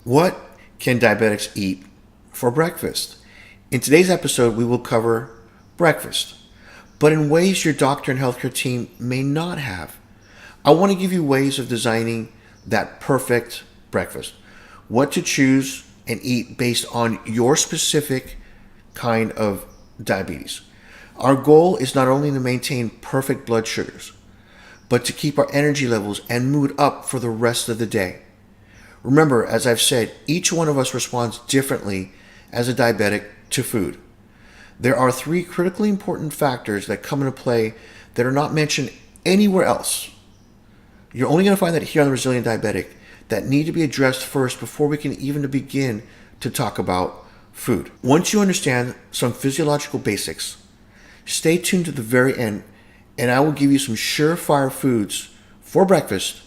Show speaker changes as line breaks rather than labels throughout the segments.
What can diabetics eat for breakfast? In today's episode, we will cover breakfast, but in ways your doctor and healthcare team may not have. I want to give you ways of designing that perfect breakfast. What to choose and eat based on your specific kind of diabetes. Our goal is not only to maintain perfect blood sugars, but to keep our energy levels and mood up for the rest of the day. Remember, as I've said, each one of us responds differently as a diabetic to food. There are three critically important factors that come into play that are not mentioned anywhere else. You're only going to find that here on the Resilient Diabetic that need to be addressed first before we can even begin to talk about food. Once you understand some physiological basics, stay tuned to the very end and I will give you some surefire foods for breakfast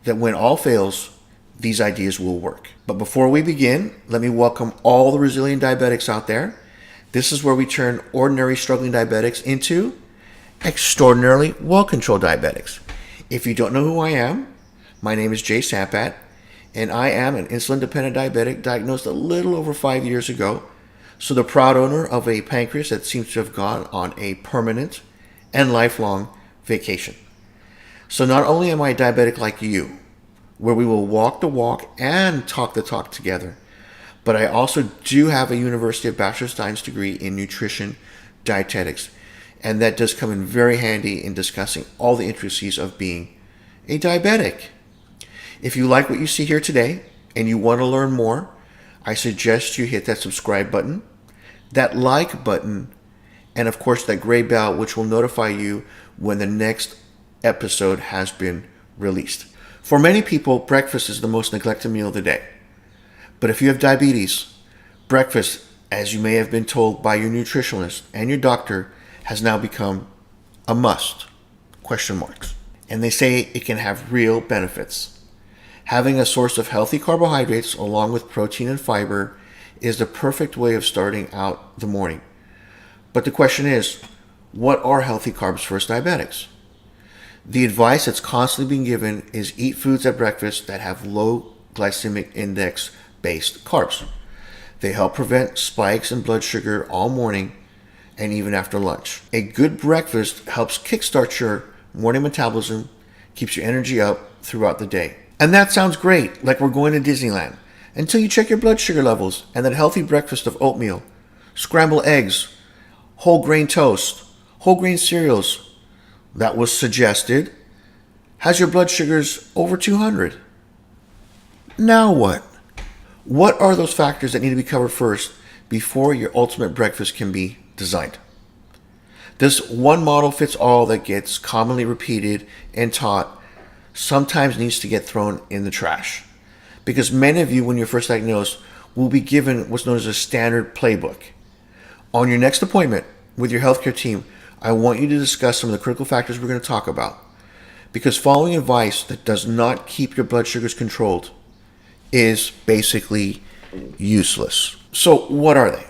that when all fails, these ideas will work. But before we begin, let me welcome all the resilient diabetics out there. This is where we turn ordinary struggling diabetics into extraordinarily well-controlled diabetics. If you don't know who I am, my name is Jay Sampat, and I am an insulin-dependent diabetic diagnosed a little over 5 years ago. So the proud owner of a pancreas that seems to have gone on a permanent and lifelong vacation. So not only am I a diabetic like you, where we will walk the walk and talk the talk together, but I also do have a University of Bachelor's Science degree in nutrition dietetics, and that does come in very handy in discussing all the intricacies of being a diabetic. If you like what you see here today and you want to learn more, I suggest you hit that subscribe button, that like button, and of course that gray bell, which will notify you when the next episode has been released. For many people, breakfast is the most neglected meal of the day. But if you have diabetes, breakfast, as you may have been told by your nutritionist and your doctor, has now become a must, ? And they say it can have real benefits. Having a source of healthy carbohydrates along with protein and fiber is the perfect way of starting out the morning. But the question is, what are healthy carbs for us diabetics? The advice that's constantly being given is eat foods at breakfast that have low glycemic index based carbs. They help prevent spikes in blood sugar all morning and even after lunch. A good breakfast helps kickstart your morning metabolism, keeps your energy up throughout the day. And that sounds great, like we're going to Disneyland, until you check your blood sugar levels and that healthy breakfast of oatmeal, scrambled eggs, whole grain toast, whole grain cereals that was suggested has your blood sugars over 200. Now what? What are those factors that need to be covered first before your ultimate breakfast can be designed? This one model fits all that gets commonly repeated and taught sometimes needs to get thrown in the trash. Because many of you, when you're first diagnosed, will be given what's known as a standard playbook. On your next appointment with your healthcare team, I want you to discuss some of the critical factors we're going to talk about. Because following advice that does not keep your blood sugars controlled is basically useless. So what are they?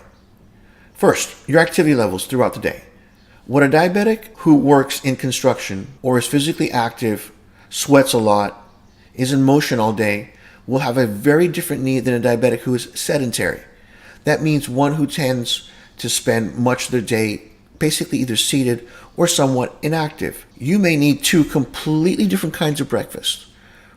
First, your activity levels throughout the day. What a diabetic who works in construction or is physically active, sweats a lot, is in motion all day, will have a very different need than a diabetic who is sedentary. That means one who tends to spend much of their day basically either seated or somewhat inactive. You may need two completely different kinds of breakfast,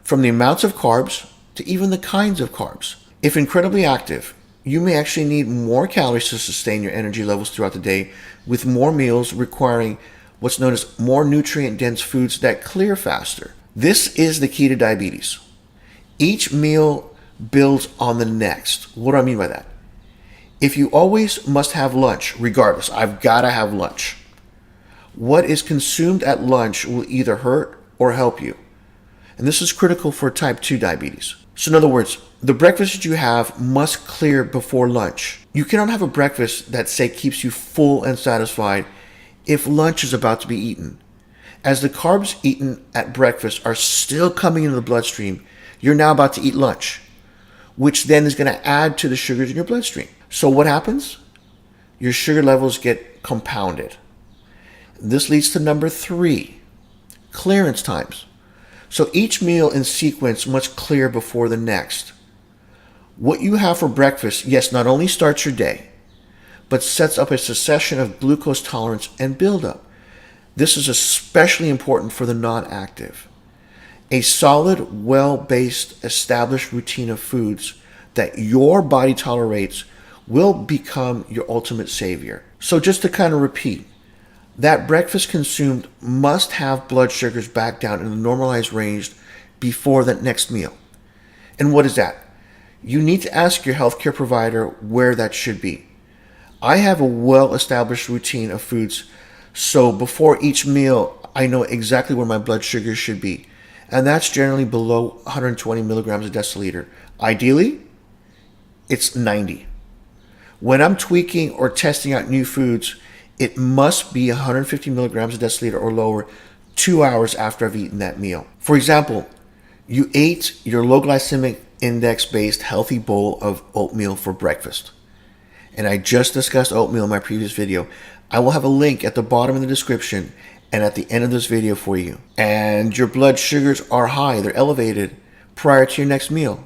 from the amounts of carbs to even the kinds of carbs. If incredibly active, you may actually need more calories to sustain your energy levels throughout the day, with more meals requiring what's known as more nutrient-dense foods that clear faster. This is the key to diabetes. Each meal builds on the next. What do I mean by that? If you always must have lunch, regardless, I've got to have lunch, what is consumed at lunch will either hurt or help you. And this is critical for type 2 diabetes. So in other words, the breakfast that you have must clear before lunch. You cannot have a breakfast that, say, keeps you full and satisfied if lunch is about to be eaten. As the carbs eaten at breakfast are still coming into the bloodstream, you're now about to eat lunch, which then is going to add to the sugars in your bloodstream. So what happens? Your sugar levels get compounded. This leads to number 3, clearance times. So each meal in sequence must clear before the next. What you have for breakfast, yes, not only starts your day, but sets up a succession of glucose tolerance and buildup. This is especially important for the non-active. A solid, well-based, established routine of foods that your body tolerates will become your ultimate savior. So just to kind of repeat, that breakfast consumed must have blood sugars back down in the normalized range before that next meal. And what is that? You need to ask your healthcare provider where that should be. I have a well-established routine of foods, so before each meal, I know exactly where my blood sugar should be. And that's generally below 120 milligrams a deciliter. Ideally, it's 90. When I'm tweaking or testing out new foods, it must be 150 milligrams a deciliter or lower 2 hours after I've eaten that meal. For example, you ate your low glycemic index-based healthy bowl of oatmeal for breakfast. And I just discussed oatmeal in my previous video. I will have a link at the bottom of the description and at the end of this video for you. And your blood sugars are high, they're elevated prior to your next meal.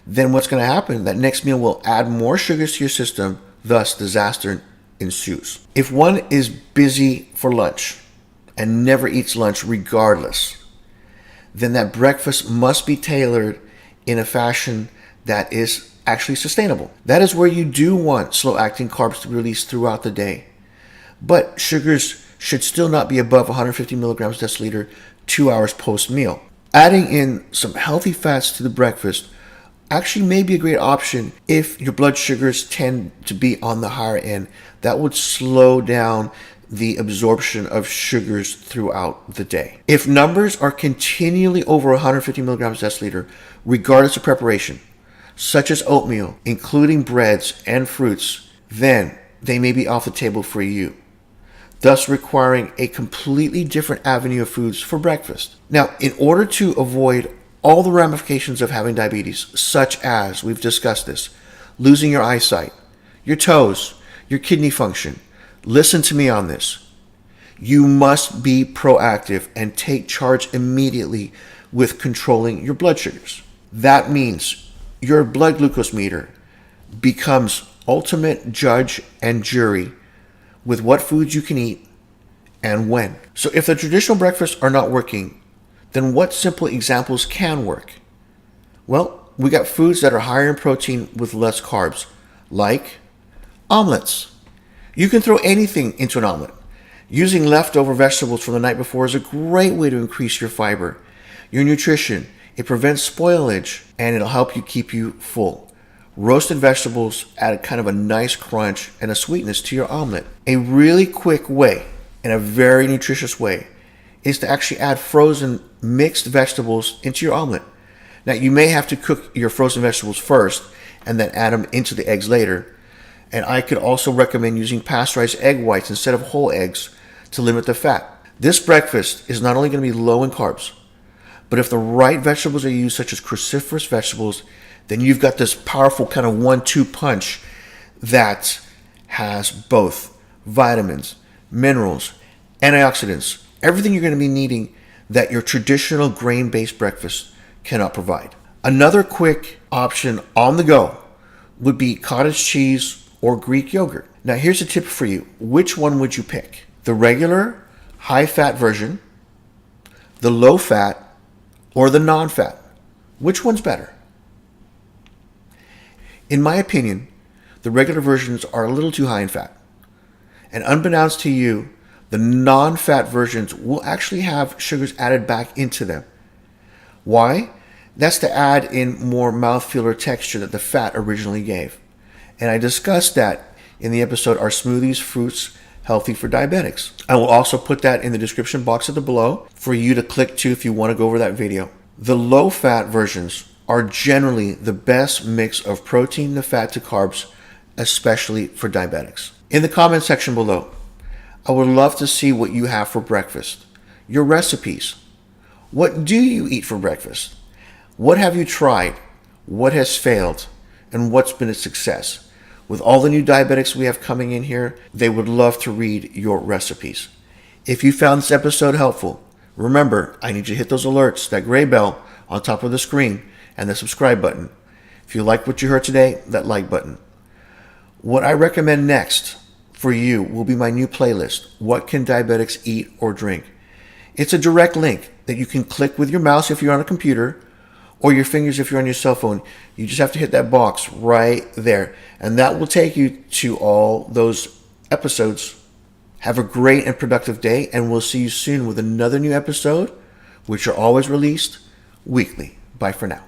Then what's going to happen? That next meal will add more sugars to your system, thus disaster ensues. If one is busy for lunch and never eats lunch regardless, then that breakfast must be tailored in a fashion that is actually sustainable. That is where you do want slow-acting carbs to be released throughout the day. But sugars should still not be above 150 milligrams per deciliter 2 hours post-meal. Adding in some healthy fats to the breakfast actually may be a great option if your blood sugars tend to be on the higher end. That would slow down the absorption of sugars throughout the day. If numbers are continually over 150 milligrams per deciliter, regardless of preparation, such as oatmeal, including breads and fruits, then they may be off the table for you, thus requiring a completely different avenue of foods for breakfast. Now, in order to avoid all the ramifications of having diabetes, such as, we've discussed this, losing your eyesight, your toes, your kidney function, listen to me on this. You must be proactive and take charge immediately with controlling your blood sugars. That means your blood glucose meter becomes ultimate judge and jury with what foods you can eat and when. So if the traditional breakfasts are not working, then what simple examples can work? Well, we got foods that are higher in protein with less carbs, like omelets. You can throw anything into an omelet. Using leftover vegetables from the night before is a great way to increase your fiber, your nutrition. It prevents spoilage, and it'll help you keep you full. Roasted vegetables add kind of a nice crunch and a sweetness to your omelet. A really quick way, and a very nutritious way, is to actually add frozen mixed vegetables into your omelet. Now, you may have to cook your frozen vegetables first and then add them into the eggs later. And I could also recommend using pasteurized egg whites instead of whole eggs to limit the fat. This breakfast is not only going to be low in carbs, but if the right vegetables are used, such as cruciferous vegetables, then you've got this powerful kind of 1-2 punch that has both vitamins, minerals, antioxidants, everything you're going to be needing that your traditional grain-based breakfast cannot provide. Another quick option on the go would be cottage cheese or Greek yogurt. Now here's a tip for you. Which one would you pick? The regular high-fat version, the low-fat, or the non-fat? Which one's better? In my opinion, the regular versions are a little too high in fat. And unbeknownst to you, the non-fat versions will actually have sugars added back into them. Why? That's to add in more mouthfeel or texture that the fat originally gave. And I discussed that in the episode, Are Smoothies, Fruits Healthy for Diabetics? I will also put that in the description box at the below for you to click to if you want to go over that video. The low-fat versions are generally the best mix of protein to fat to carbs, especially for diabetics. In the comment section below, I would love to see what you have for breakfast, your recipes. What do you eat for breakfast? What have you tried? What has failed? And what's been a success? With all the new diabetics we have coming in here, they would love to read your recipes. If you found this episode helpful, remember, I need you to hit those alerts, that gray bell on top of the screen, and the subscribe button. If you like what you heard today, that like button. What I recommend next for you will be my new playlist, What Can Diabetics Eat or Drink? It's a direct link that you can click with your mouse if you're on a computer or your fingers if you're on your cell phone. You just have to hit that box right there, and that will take you to all those episodes. Have a great and productive day, and we'll see you soon with another new episode, which are always released weekly. Bye for now.